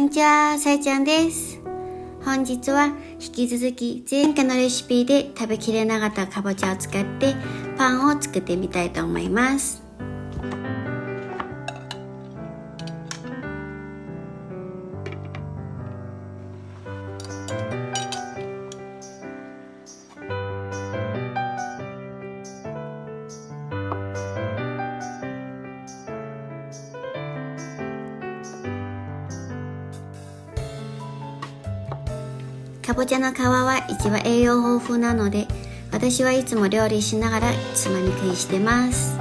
んにちは、さえちゃんです。本日は引き続き前回のレシピで食べきれなかったかぼちゃを使ってパンを作ってみたいと思います。かぼちゃの皮は一番栄養豊富なので、私はいつも料理しながらつまみ食いしてます。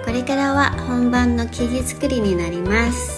これからは本番の生地作りになります。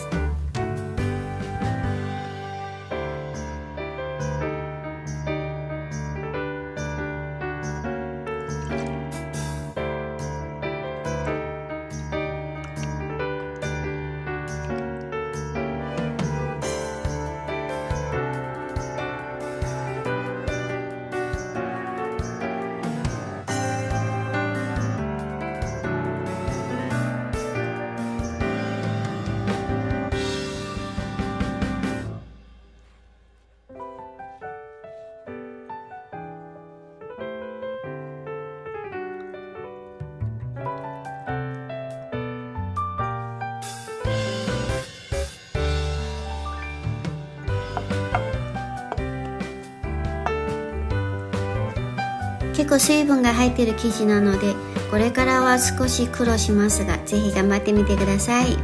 結構水分が入っている生地なので、これからは少し苦労しますが、ぜひ頑張ってみてください。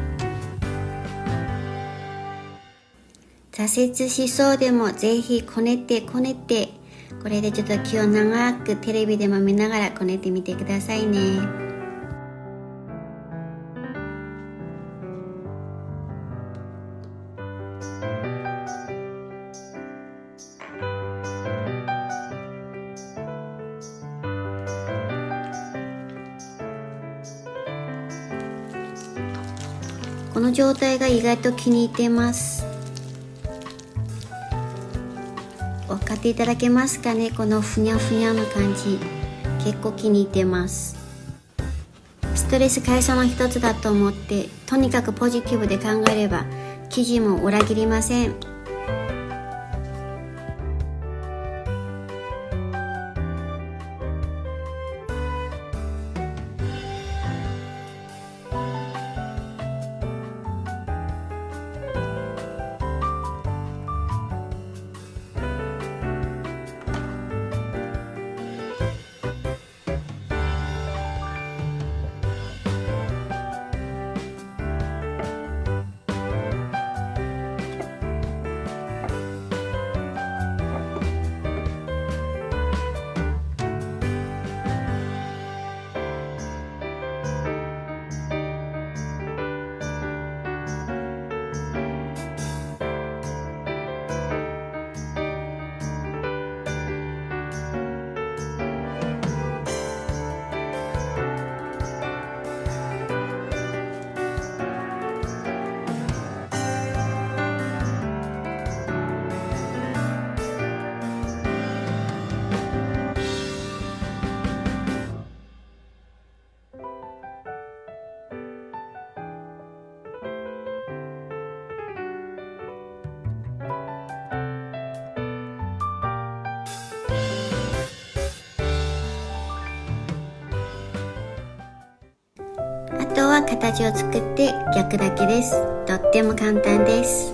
挫折しそうでもぜひこねて、これでちょっと今日長くテレビでも見ながらこねてみてくださいね。この状態が意外と気に入っています。分かっていただけますかね。このふにゃふにゃの感じ、結構気に入ってます。ストレス解消の一つだと思って、とにかくポジティブで考えれば生地も裏切りません。あとは形を作って焼くだけです。とっても簡単です。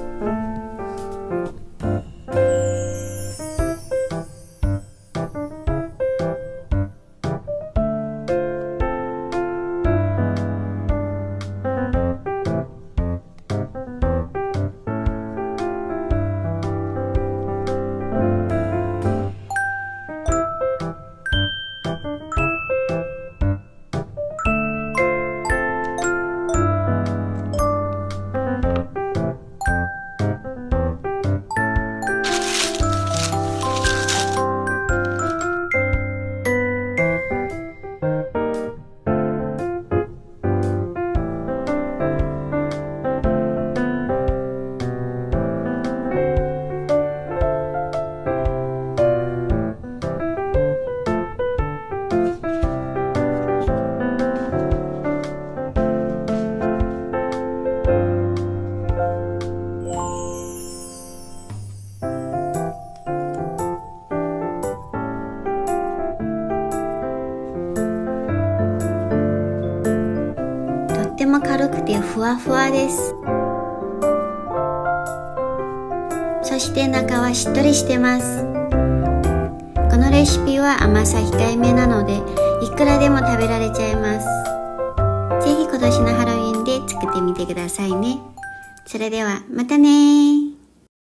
も軽くてふわふわです。そして中はしっとりしてます。このレシピは甘さ控えめなのでいくらでも食べられちゃいます。ぜひ今年のハロウィンで作ってみてくださいね。それではまたね。